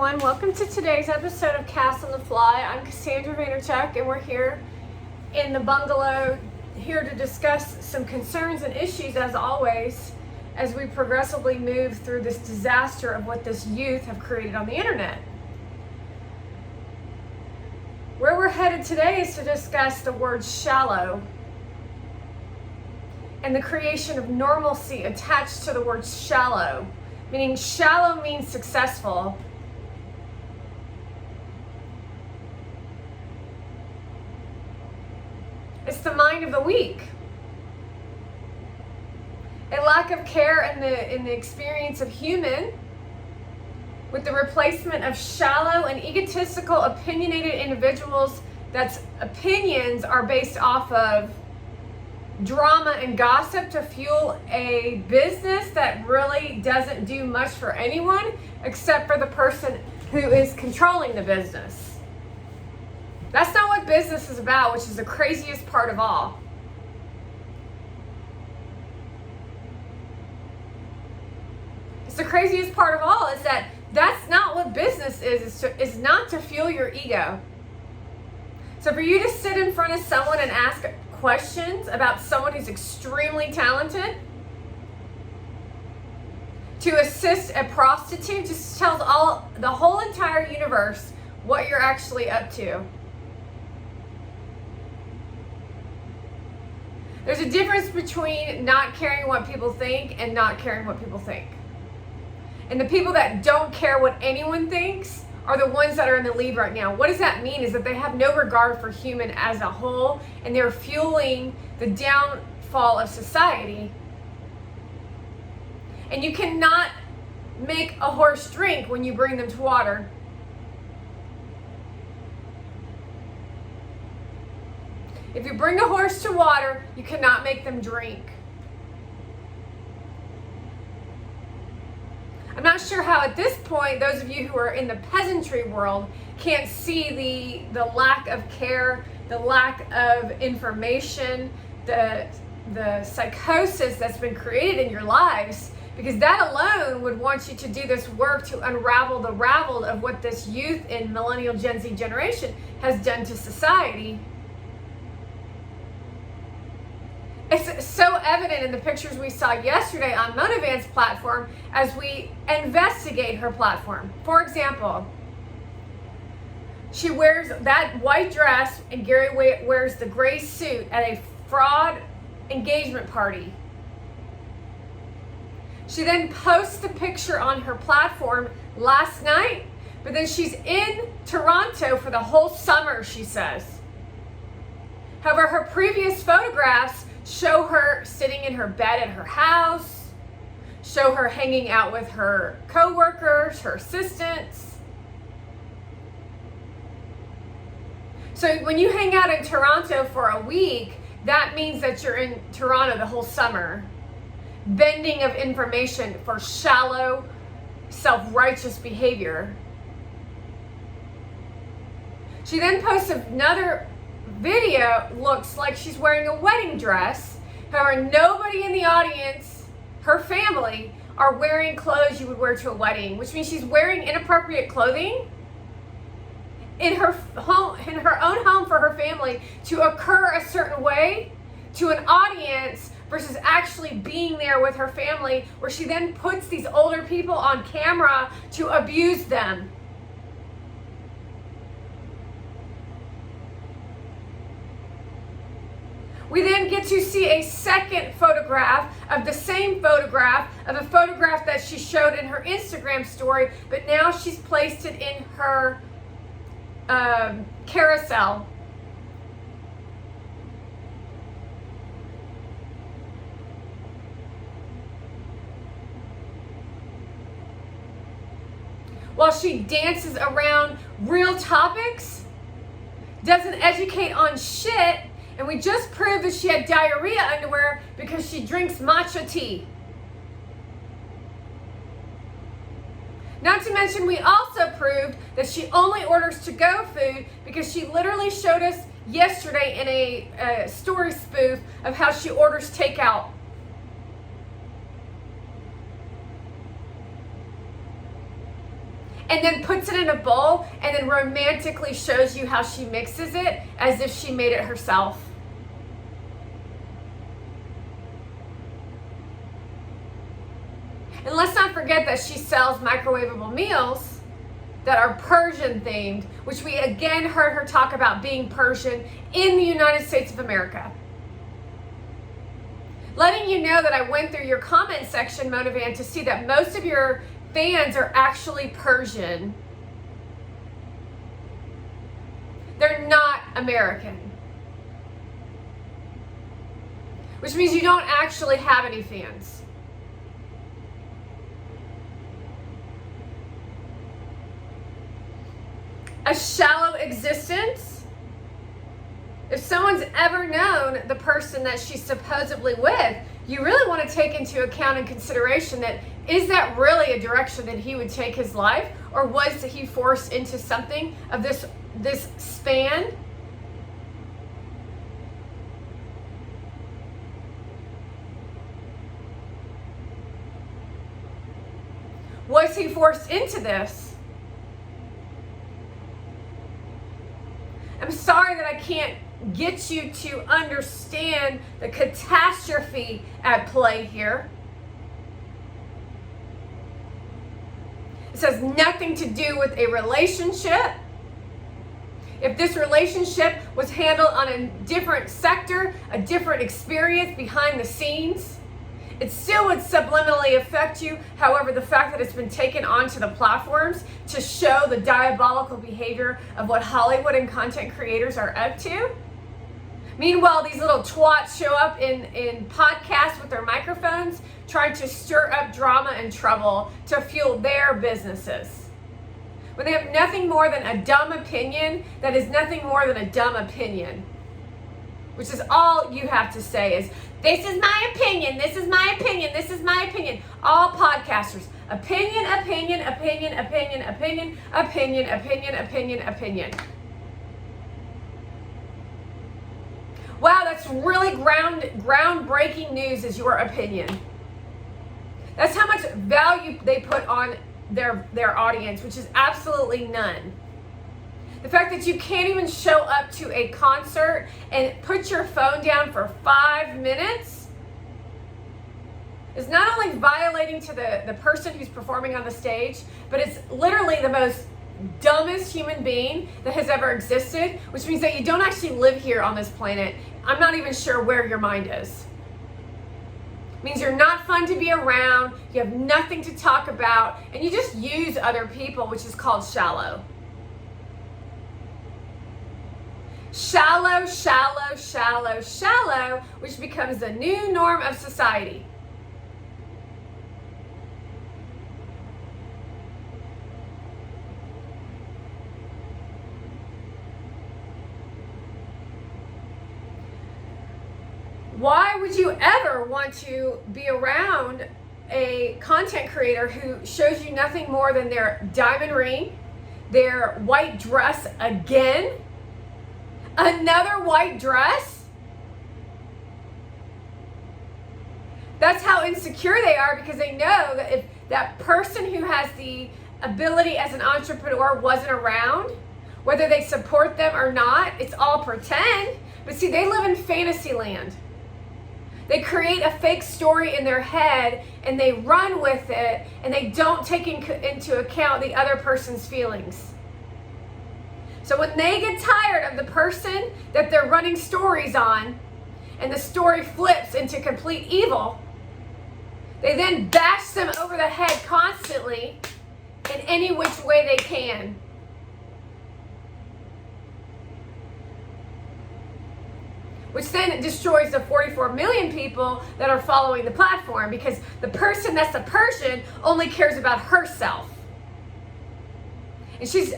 everyone. Welcome to today's episode of Cast on the Fly. I'm Cassandra Vaynerchuk, and we're here in the bungalow here to discuss some concerns and issues, as always, as we progressively move through this disaster of what this youth have created on the internet. Where we're headed today is to discuss the word shallow and the creation of normalcy attached to the word shallow. Meaning shallow means successful. It's the mind of the weak. A lack of care in the experience of human, with the replacement of shallow and egotistical opinionated individuals that's opinions are based off of drama and gossip to fuel a business that really doesn't do much for anyone except for the person who is controlling the business. That's not what business is about, which is the craziest part of all. It's the craziest part of all is that that's not what business is. It's not to fuel your ego. So for you to sit in front of someone and ask questions about someone who's extremely talented, to assist a prostitute, just tells the whole entire universe what you're actually up to. There's a difference between not caring what people think and not caring what people think. And the people that don't care what anyone thinks are the ones that are in the lead right now. What does that mean? Is that they have no regard for human as a whole, and they're fueling the downfall of society. And you cannot make a horse drink when you bring them to water. If you bring a horse to water, you cannot make them drink. I'm not sure how at this point, those of you who are in the peasantry world can't see the lack of care, the lack of information, the psychosis that's been created in your lives, because that alone would want you to do this work to unravel the ravel of what this youth in millennial Gen Z generation has done to society. It's so evident in the pictures we saw yesterday on Monovan's platform as we investigate her platform. For example, she wears that white dress and Gary wears the gray suit at a fraud engagement party. She then posts the picture on her platform last night, but then she's in Toronto for the whole summer, she says. However, her previous photographs show her sitting in her bed at her house, show her hanging out with her co-workers, her assistants. So when you hang out in Toronto for a week, that means that you're in Toronto the whole summer, bending of information for shallow, self-righteous behavior. She then posts another video, looks like she's wearing a wedding dress. However, nobody in the audience, her family, are wearing clothes you would wear to a wedding, which means she's wearing inappropriate clothing in her home, in her own home for her family, to occur a certain way to an audience versus actually being there with her family, where she then puts these older people on camera to abuse them. We then get to see a second photograph of the same photograph of a photograph that she showed in her Instagram story, but now she's placed it in her carousel. While she dances around real topics, doesn't educate on shit. And we just proved that she had diarrhea underwear because she drinks matcha tea. Not to mention, we also proved that she only orders to-go food because she literally showed us yesterday in a story spoof of how she orders takeout. and then puts it in a bowl and then romantically shows you how she mixes it as if she made it herself. And let's not forget that she sells microwavable meals that are Persian themed, which we again heard her talk about being Persian in the United States of America. Letting you know that I went through your comment section, Monavan, to see that most of your fans are actually Persian. They're not American. Which means you don't actually have any fans. A shallow existence? If someone's ever known the person that she's supposedly with, you really want to take into account and consideration that, is that really a direction that he would take his life? Or was he forced into something of this span? Was he forced into this? I'm sorry that I can't get you to understand the catastrophe at play here. This has nothing to do with a relationship. If this relationship was handled on a different sector, a different experience behind the scenes, it still would subliminally affect you. However, the fact that it's been taken onto the platforms to show the diabolical behavior of what Hollywood and content creators are up to. Meanwhile, these little twats show up in podcasts with their microphones trying to stir up drama and trouble to fuel their businesses. When they have nothing more than a dumb opinion that is nothing more than a dumb opinion. Which is all you have to say is, this is my opinion, this is my opinion, this is my opinion. All podcasters, opinion, opinion, opinion, opinion, opinion, opinion, opinion, opinion, opinion. Wow, that's really groundbreaking news, is your opinion. That's how much value they put on their audience, which is absolutely none. The fact that you can't even show up to a concert and put your phone down for 5 minutes is not only violating to the person who's performing on the stage, but it's literally the most dumbest human being that has ever existed, which means that you don't actually live here on this planet. I'm not even sure where your mind is. It means you're not fun to be around, you have nothing to talk about, and you just use other people, which is called shallow. Shallow, shallow, shallow, shallow, which becomes the new norm of society. Why would you ever want to be around a content creator who shows you nothing more than their diamond ring, their white dress again, another white dress? That's how insecure they are, because they know that if that person who has the ability as an entrepreneur wasn't around, whether they support them or not, it's all pretend. But see, they live in fantasy land. They create a fake story in their head and they run with it, and they don't take into account the other person's feelings. So when they get tired of the person that they're running stories on, and the story flips into complete evil, they then bash them over the head constantly in any which way they can. Which then destroys the 44 million people that are following the platform, because the person that's a Persian only cares about herself. And she's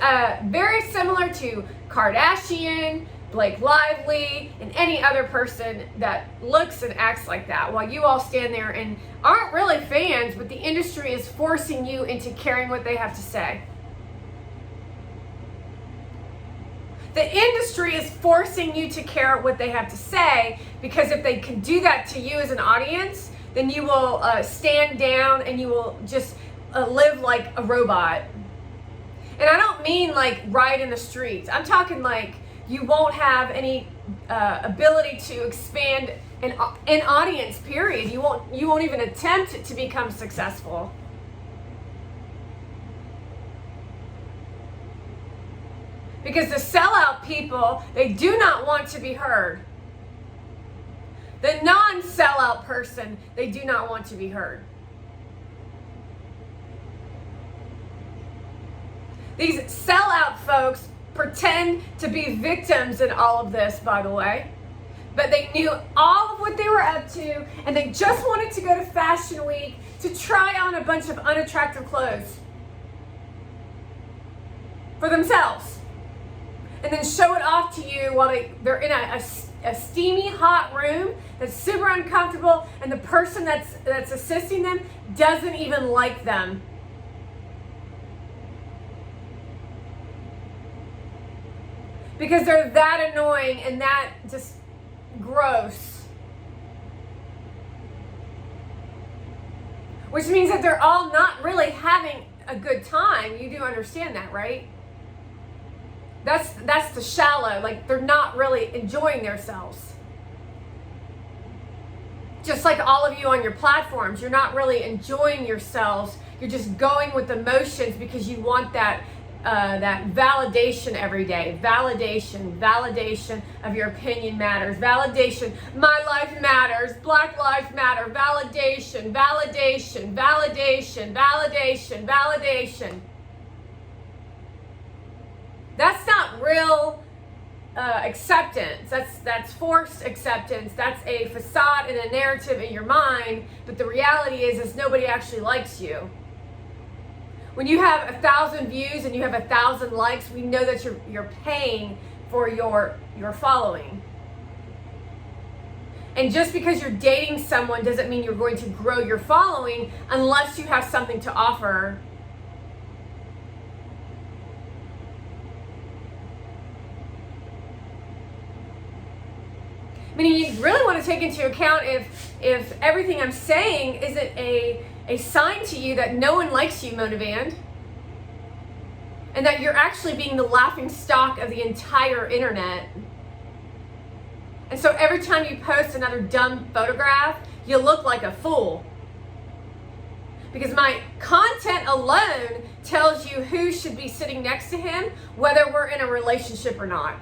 very similar to Kardashian, Blake Lively, and any other person that looks and acts like that, while you all stand there and aren't really fans, but the industry is forcing you into caring what they have to say. The industry is forcing you to care what they have to say, because if they can do that to you as an audience, then you will stand down and you will just live like a robot. And I don't mean like right in the streets. I'm talking like you won't have any ability to expand an audience, period. You won't even attempt to become successful. Because the sellout people, they do not want to be heard. The non-sellout person, they do not want to be heard. These sellout folks pretend to be victims in all of this, by the way. But they knew all of what they were up to, and they just wanted to go to Fashion Week to try on a bunch of unattractive clothes for themselves. And then show it off to you while they're in a steamy, hot room that's super uncomfortable, and the person that's assisting them doesn't even like them. Because they're that annoying and that just gross. Which means that they're all not really having a good time. You do understand that, right? That's the shallow, like they're not really enjoying themselves. Just like all of you on your platforms, you're not really enjoying yourselves. You're just going with the motions because you want that validation every day. Validation of your opinion matters. Validation, my life matters. Black lives matter. Validation. That's not real acceptance. That's forced acceptance. That's a facade and a narrative in your mind. But the reality is nobody actually likes you. When you have 1,000 views and you have 1,000 likes, we know that you're paying for your following. And just because you're dating someone doesn't mean you're going to grow your following unless you have something to offer. Meaning you really want to take into account if everything I'm saying isn't a sign to you that no one likes you, Motivand, and that you're actually being the laughing stock of the entire internet. And so every time you post another dumb photograph, you look like a fool. Because my content alone tells you who should be sitting next to him, whether we're in a relationship or not.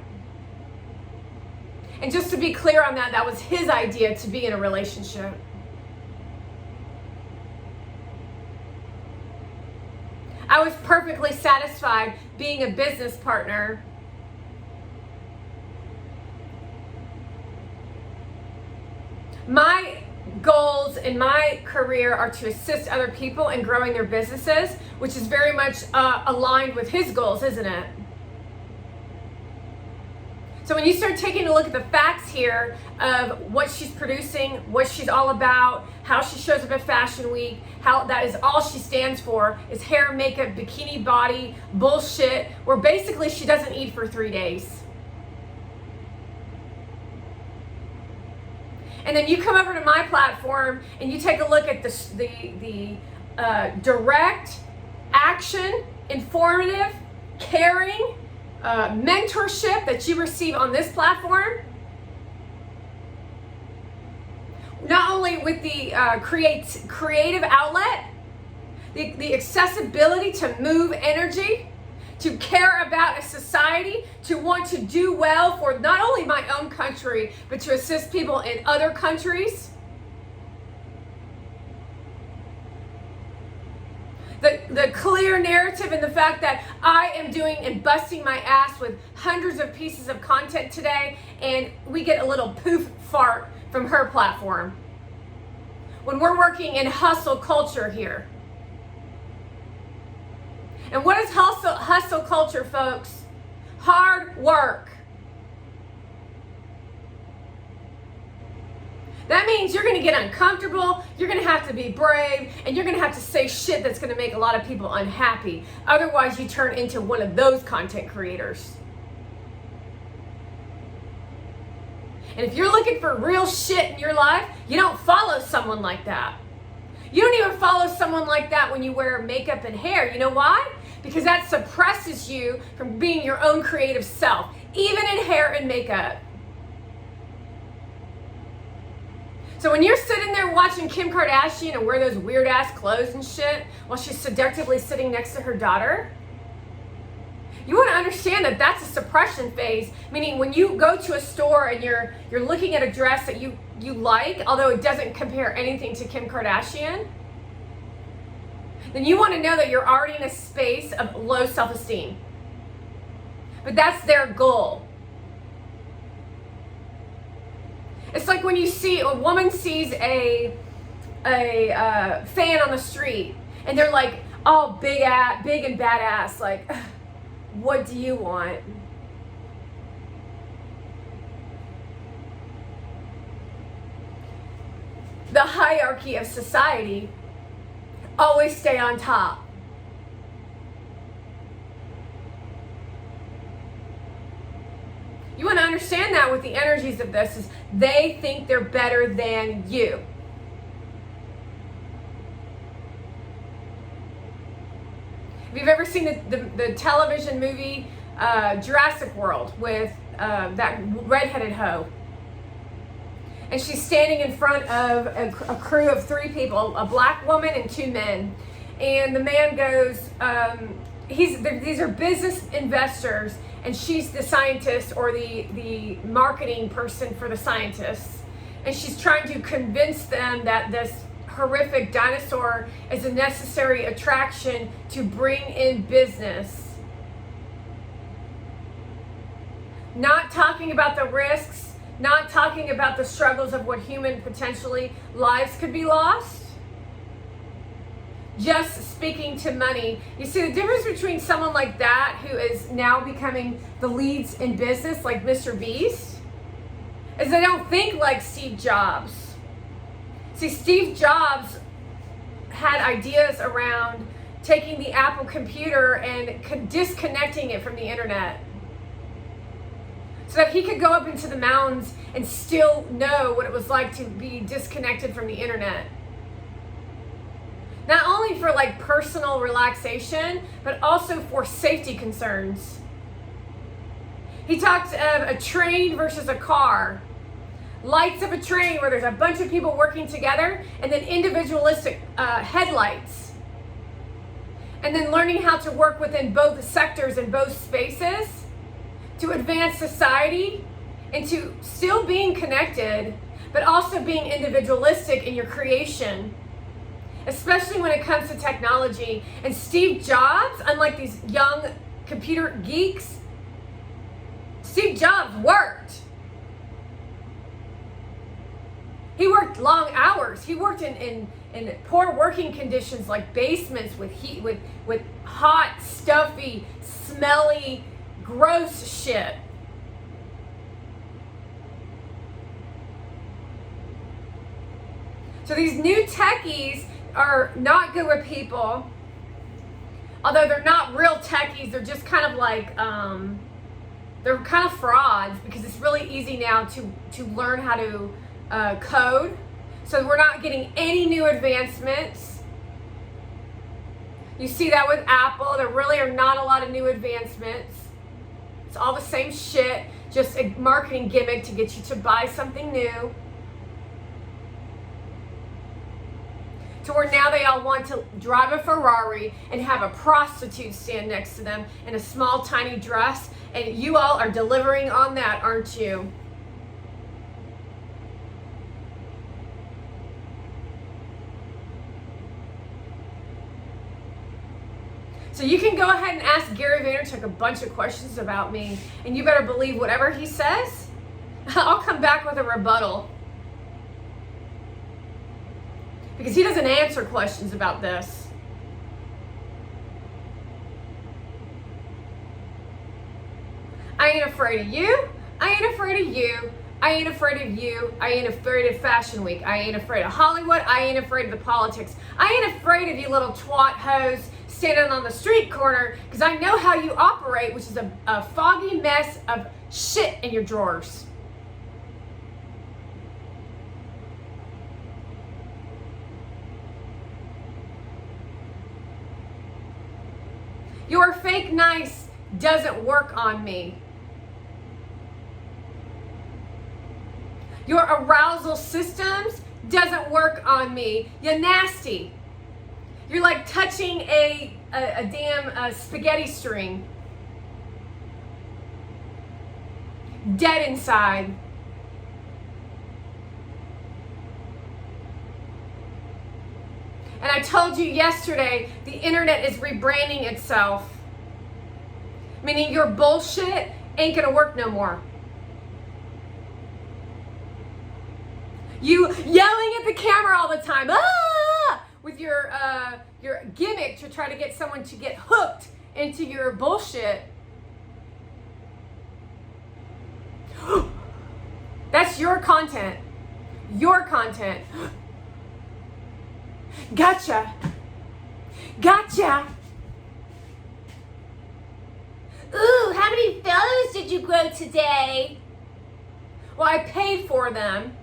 And just to be clear on that, that was his idea to be in a relationship. I was perfectly satisfied being a business partner. My goals in my career are to assist other people in growing their businesses, which is very much aligned with his goals, isn't it? So when you start taking a look at the facts here of what she's producing, what she's all about, how she shows up at Fashion Week, how that is all she stands for, is hair, makeup, bikini body, bullshit, where basically she doesn't eat for 3 days. And then you come over to my platform and you take a look at the direct action, informative, caring, mentorship that you receive on this platform. Not only with the creative outlet, the accessibility to move energy, to care about a society, to want to do well for not only my own country, but to assist people in other countries. The clear narrative and the fact that I am doing and busting my ass with hundreds of pieces of content today, and we get a little poof fart from her platform. When we're working in hustle culture here. And what is hustle culture, folks? Hard work. That means you're going to get uncomfortable, you're going to have to be brave, and you're going to have to say shit that's going to make a lot of people unhappy. Otherwise, you turn into one of those content creators. And if you're looking for real shit in your life, you don't follow someone like that. You don't even follow someone like that when you wear makeup and hair. You know why? because that suppresses you from being your own creative self, even in hair and makeup. So when you're sitting there watching Kim Kardashian and wear those weird ass clothes and shit while she's seductively sitting next to her daughter, you want to understand that that's a suppression phase, meaning when you go to a store and you're looking at a dress that you like, although it doesn't compare anything to Kim Kardashian, then you want to know that you're already in a space of low self-esteem. But that's their goal. It's like when you see a woman sees a fan on the street and they're like, oh, big and badass, like, what do you want? The hierarchy of society, always stay on top. You want to understand that with the energies of this is they think they're better than you. If you've ever seen the television movie Jurassic World with that redheaded hoe, and she's standing in front of a crew of 3 people, a black woman and 2 men, and the man goes, these are business investors, and she's the scientist or the marketing person for the scientists, and she's trying to convince them that this horrific dinosaur is a necessary attraction to bring in business. Not talking about the risks, not talking about the struggles of what human potentially lives could be lost. Just speaking to money. You see the difference between someone like that who is now becoming the leads in business like Mr. Beast is they don't think like Steve Jobs. See, Steve Jobs had ideas around taking the Apple computer and disconnecting it from the internet so that he could go up into the mountains and still know what it was like to be disconnected from the internet. Not only for like personal relaxation, but also for safety concerns. He talked of a train versus a car. Lights of a train where there's a bunch of people working together, and then individualistic headlights. And then learning how to work within both sectors and both spaces to advance society into still being connected, but also being individualistic in your creation, especially when it comes to technology. And Steve Jobs, unlike these young computer geeks, Steve Jobs worked. He worked long hours. He worked in poor working conditions like basements with heat, with hot, stuffy, smelly, gross shit. So these new techies are not good with people. Although they're not real techies, they're just kind of like, they're kind of frauds because it's really easy now to learn how to code. So we're not getting any new advancements. You see that with Apple. There really are not a lot of new advancements. It's all the same shit, just a marketing gimmick to get you to buy something new. To where now they all want to drive a Ferrari and have a prostitute stand next to them in a small, tiny dress. And you all are delivering on that, aren't you? So you can go ahead and ask Gary Vaynerchuk a bunch of questions about me, and you better believe whatever he says, I'll come back with a rebuttal. Because he doesn't answer questions about this. I ain't afraid of you. I ain't afraid of you. I ain't afraid of you. I ain't afraid of Fashion Week. I ain't afraid of Hollywood. I ain't afraid of the politics. I ain't afraid of you little twat hoes standing on the street corner, because I know how you operate, which is a foggy mess of shit in your drawers. Your fake nice doesn't work on me. Your arousal systems doesn't work on me. You're nasty. You're like touching a damn spaghetti string. Dead inside. And I told you yesterday, the internet is rebranding itself. Meaning your bullshit ain't gonna work no more. You yelling at the camera all the time, ah, with your gimmick to try to get someone to get hooked into your bullshit. That's your content. Your content. Gotcha. Gotcha. Ooh, how many followers did you grow today? Well, I paid for them.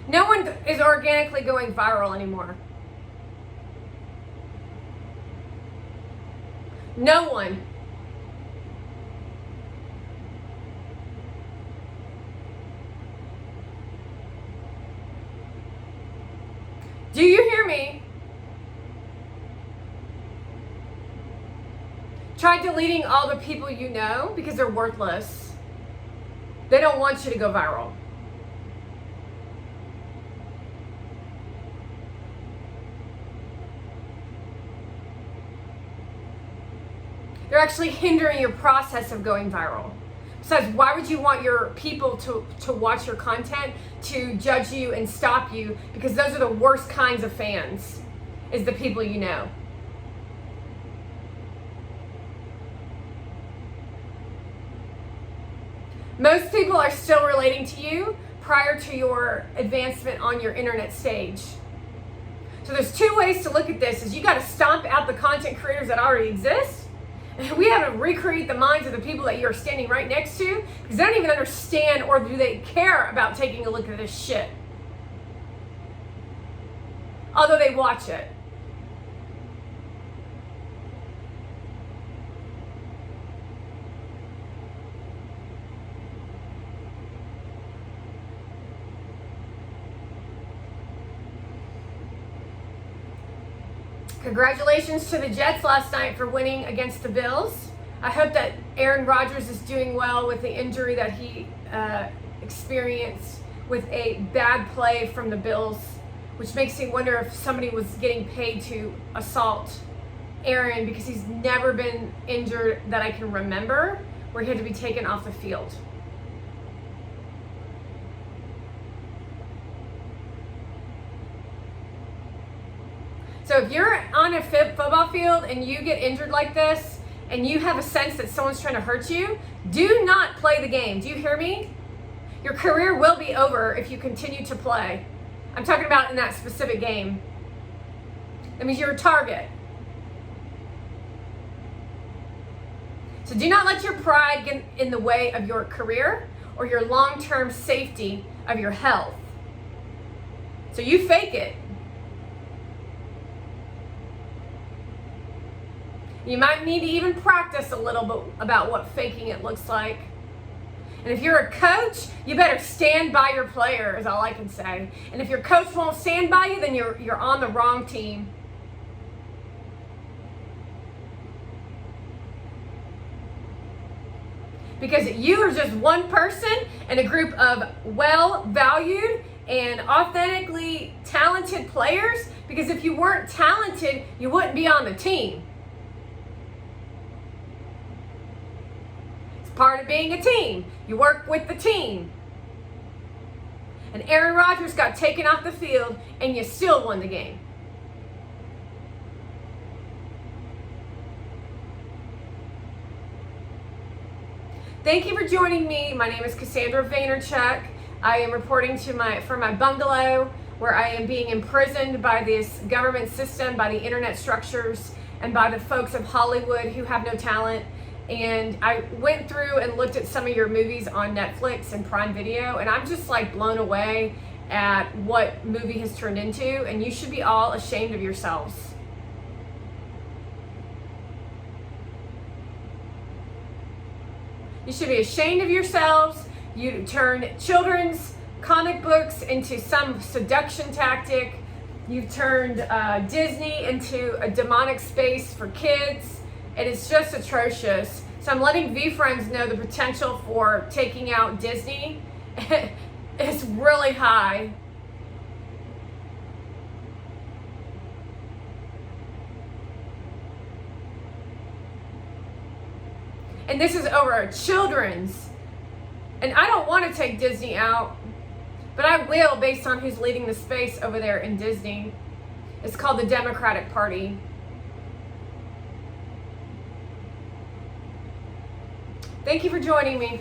No one is organically going viral anymore. No one. Do you hear me? Try deleting all the people you know because they're worthless. They don't want you to go viral. They're actually hindering your process of going viral. Besides, why would you want your people to watch your content, to judge you and stop you? Because those are the worst kinds of fans, is the people you know. Most people are still relating to you prior to your advancement on your internet stage. So there's two ways to look at this, is you got to stomp out the content creators that already exist. We have to recreate the minds of the people that you're standing right next to, because they don't even understand or do they care about taking a look at this shit. Although they watch it. Congratulations to the Jets last night for winning against the Bills. I hope that Aaron Rodgers is doing well with the injury that he experienced with a bad play from the Bills, which makes me wonder if somebody was getting paid to assault Aaron, because he's never been injured that I can remember where he had to be taken off the field. So if you're on a football field and you get injured like this and you have a sense that someone's trying to hurt you, do not play the game. Do you hear me? Your career will be over if you continue to play. I'm talking about in that specific game. That means you're a target. So do not let your pride get in the way of your career or your long-term safety of your health. So you fake it. You might need to even practice a little bit about what faking it looks like. And if you're a coach, you better stand by your player, is all I can say. And if your coach won't stand by you, then you're on the wrong team. Because you are just one person in a group of well-valued and authentically talented players. Because if you weren't talented, you wouldn't be on the team. Part of being a team. You work with the team. And Aaron Rodgers got taken off the field and you still won the game. Thank you for joining me. My name is Cassandra Vaynerchuk. I am reporting from my bungalow where I am being imprisoned by this government system, by the internet structures, and by the folks of Hollywood who have no talent. And I went through and looked at some of your movies on Netflix and Prime Video, and I'm just like blown away at what movie has turned into, and you should be all ashamed of yourselves. You should be ashamed of yourselves. You turn children's comic books into some seduction tactic. You've turned Disney into a demonic space for kids. And it's just atrocious. So I'm letting V-Friends know the potential for taking out Disney is really high. And this is over children's. And I don't want to take Disney out, but I will based on who's leading the space over there in Disney. It's called the Democratic Party. Thank you for joining me.